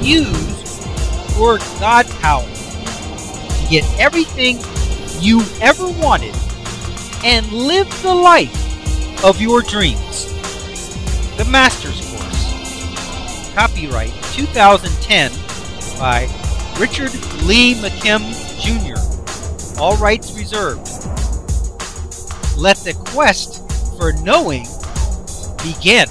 use your God power to get everything you ever wanted and live the life of your dreams. The Master's Course. Copyright 2010 by Richard Lee McKim Jr. All rights reserved. Let the quest for knowing begin.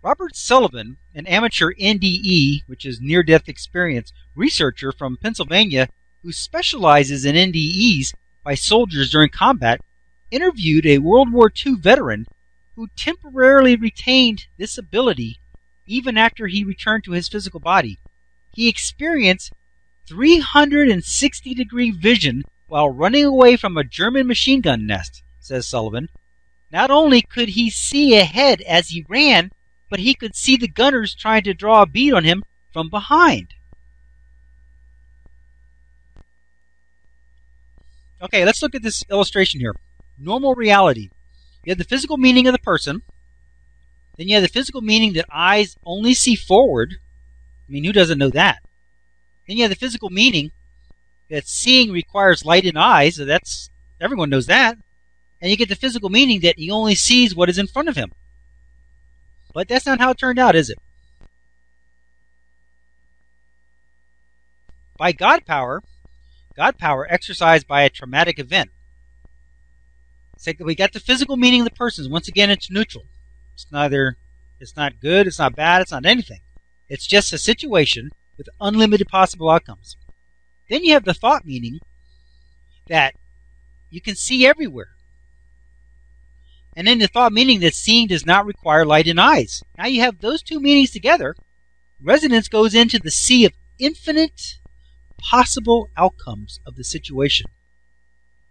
Robert Sullivan, an amateur NDE, which is near-death experience, researcher from Pennsylvania who specializes in NDEs by soldiers during combat, interviewed a World War II veteran who temporarily retained this ability even after he returned to his physical body. He experienced 360-degree vision while running away from a German machine gun nest, says Sullivan. Not only could he see ahead as he ran, but he could see the gunners trying to draw a bead on him from behind. Okay, let's look at this illustration here. Normal reality. You have the physical meaning of the person. Then you have the physical meaning that eyes only see forward. I mean, who doesn't know that? Then you have the physical meaning that seeing requires light in eyes. So that's, everyone knows that. And you get the physical meaning that he only sees what is in front of him. But that's not how it turned out, is it? By God power exercised by a traumatic event. So we got the physical meaning of the persons. Once again, it's neutral. It's not good, it's not bad, it's not anything. It's just a situation with unlimited possible outcomes. Then you have the thought meaning that you can see everywhere. And then the thought meaning that seeing does not require light in eyes. Now you have those two meanings together. Resonance goes into the sea of infinite possible outcomes of the situation.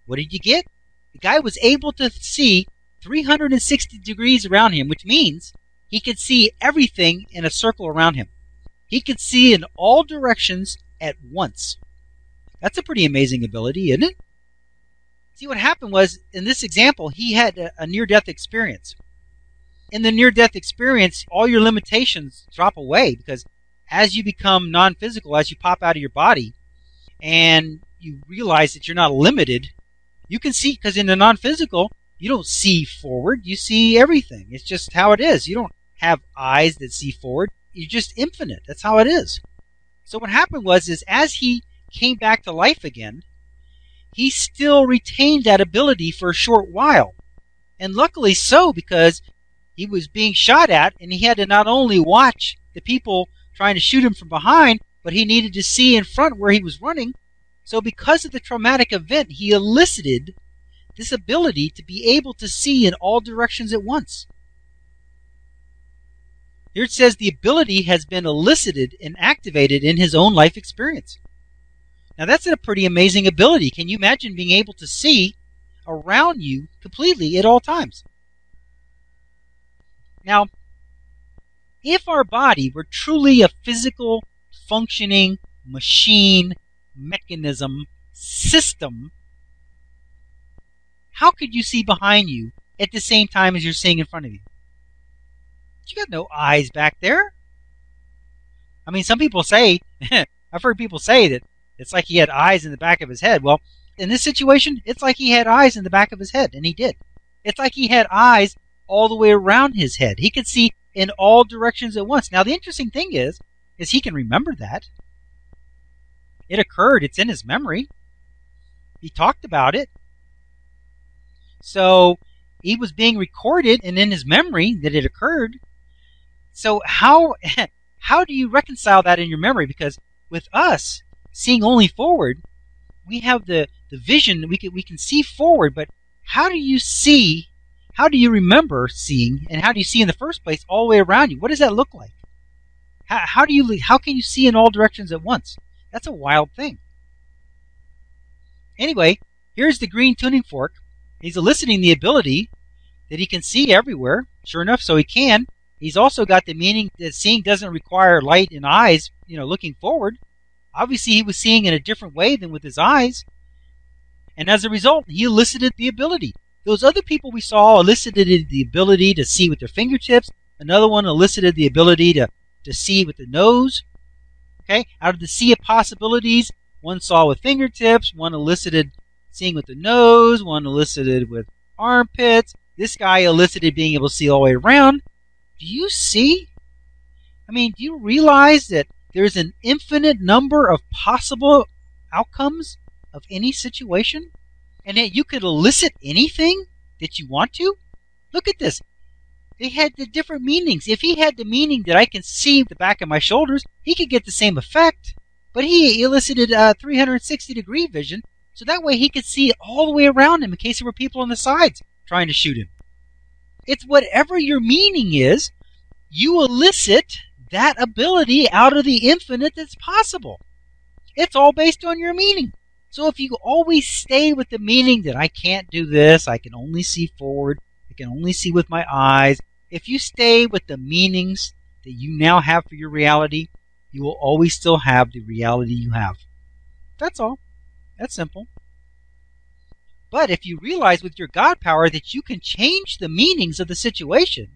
What did you get? The guy was able to see 360 degrees around him, which means he could see everything in a circle around him. He could see in all directions at once. That's a pretty amazing ability, isn't it? See, what happened was, in this example, he had a near-death experience. In the near-death experience, all your limitations drop away because as you become non-physical, as you pop out of your body, and you realize that you're not limited, you can see, because in the non-physical, you don't see forward, you see everything. It's just how it is. You don't have eyes that see forward. You're just infinite. That's how it is. So what happened was, is as he came back to life again, he still retained that ability for a short while. And luckily so, because he was being shot at, and he had to not only watch the people trying to shoot him from behind, but he needed to see in front where he was running. So because of the traumatic event, he elicited this ability to be able to see in all directions at once. Here it says the ability has been elicited and activated in his own life experience. Now that's a pretty amazing ability. Can you imagine being able to see around you completely at all times? Now, if our body were truly a physical, functioning machine, mechanism, system, how could you see behind you at the same time as you're seeing in front of you? You got no eyes back there. I mean, some people say, I've heard people say that it's like he had eyes in the back of his head. Well, in this situation, it's like he had eyes in the back of his head, and he did. It's like he had eyes all the way around his head. He could see in all directions at once. Now, the interesting thing is he can remember that. It occurred. It's in his memory. He talked about it. So he was being recorded, and in his memory that it occurred. So how do you reconcile that in your memory? Because with us seeing only forward, we have the vision. We can see forward, but how do you see? How do you remember seeing, and how do you see in the first place all the way around you? What does that look like? How can you see in all directions at once? That's a wild thing. Anyway, here's the green tuning fork. He's eliciting the ability that he can see everywhere. Sure enough, so he can. He's also got the meaning that seeing doesn't require light in eyes, looking forward. Obviously, he was seeing in a different way than with his eyes. And as a result, he elicited the ability. Those other people we saw elicited the ability to see with their fingertips. Another one elicited the ability to see with the nose. Okay? Out of the sea of possibilities, one saw with fingertips, one elicited seeing with the nose, one elicited with armpits. This guy elicited being able to see all the way around. Do you see? Do you realize that there's an infinite number of possible outcomes of any situation? And that you could elicit anything that you want to? Look at this. They had the different meanings. If he had the meaning that I can see the back of my shoulders, he could get the same effect. But he elicited 360-degree vision, so that way he could see all the way around him in case there were people on the sides trying to shoot him. It's whatever your meaning is, you elicit that ability out of the infinite that's possible. It's all based on your meaning. So if you always stay with the meaning that I can't do this, I can only see forward, I can only see with my eyes, if you stay with the meanings that you now have for your reality, you will always still have the reality you have. That's all. That's simple. But if you realize with your God power that you can change the meanings of the situation,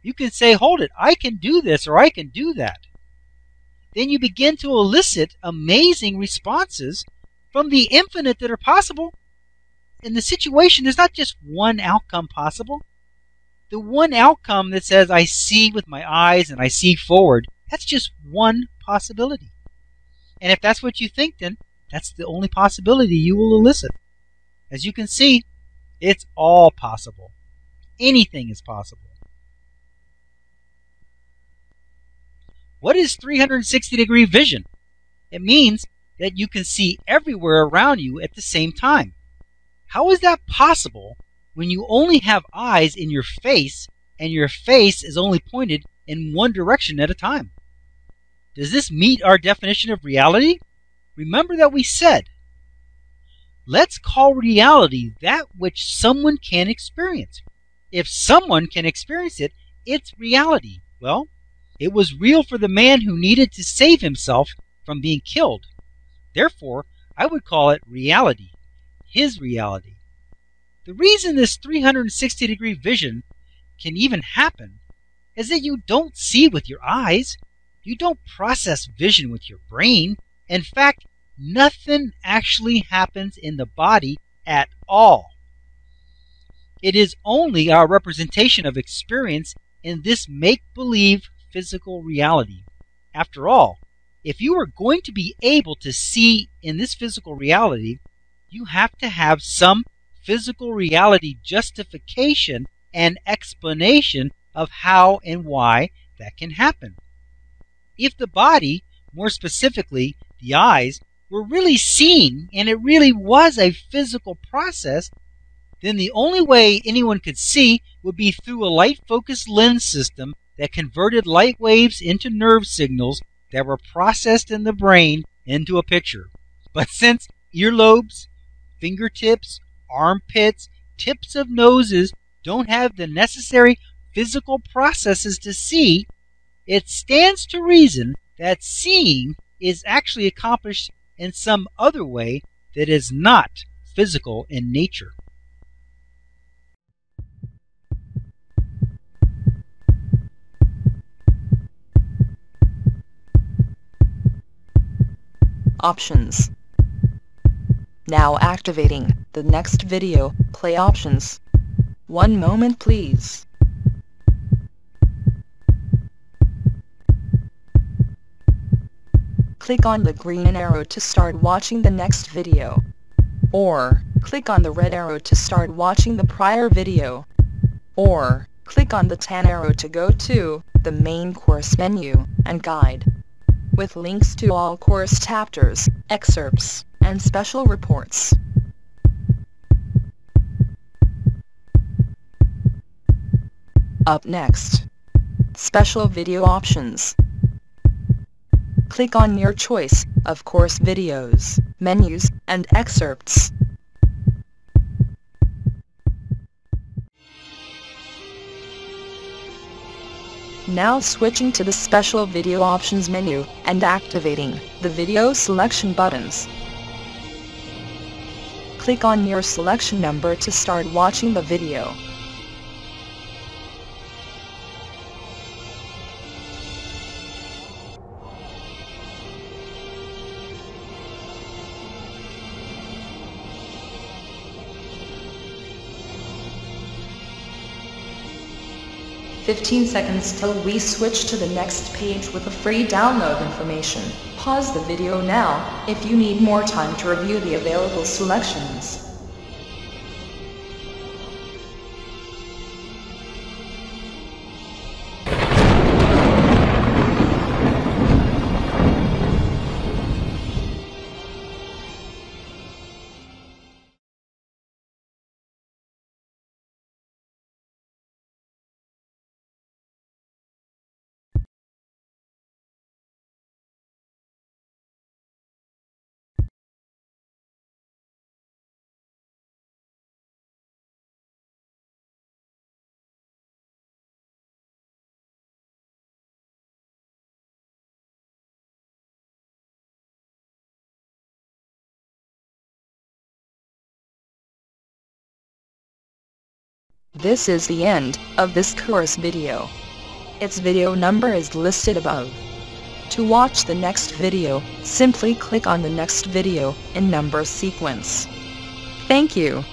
you can say, hold it, I can do this or I can do that. Then you begin to elicit amazing responses from the infinite that are possible. In the situation, there's not just one outcome possible. The one outcome that says, I see with my eyes and I see forward, that's just one possibility. And if that's what you think, then that's the only possibility you will elicit. As you can see, it's all possible. Anything is possible. What is 360-degree vision? It means that you can see everywhere around you at the same time. How is that possible when you only have eyes in your face and your face is only pointed in one direction at a time? Does this meet our definition of reality? Remember that we said, let's call reality that which someone can experience. If someone can experience it, it's reality. Well, it was real for the man who needed to save himself from being killed. Therefore, I would call it reality, his reality. The reason this 360-degree vision can even happen is that you don't see with your eyes. You don't process vision with your brain. In fact, nothing actually happens in the body at all. It is only our representation of experience in this make-believe physical reality. After all, if you are going to be able to see in this physical reality, you have to have some physical reality justification and explanation of how and why that can happen. If the body, more specifically the eyes, were really seeing and it really was a physical process, then the only way anyone could see would be through a light-focused lens system that converted light waves into nerve signals that were processed in the brain into a picture. But since earlobes, fingertips, armpits, tips of noses don't have the necessary physical processes to see, it stands to reason that seeing is actually accomplished in some other way that is not physical in nature. Options. Now activating the next video play options. One moment please. Click on the green arrow to start watching the next video. Or, click on the red arrow to start watching the prior video. Or, click on the tan arrow to go to the main course menu and guide, with links to all course chapters, excerpts, and special reports. Up next, special video options. click on your choice of course videos, menus, and excerpts. Now switching to the special video options menu and activating the video selection buttons. Click on your selection number to start watching the video. "15 seconds till we switch to the next page with the free download information. Pause the video now if you need more time to review the available selections." This is the end of this course video. Its video number is listed above. To watch the next video, simply click on the next video in number sequence. Thank you.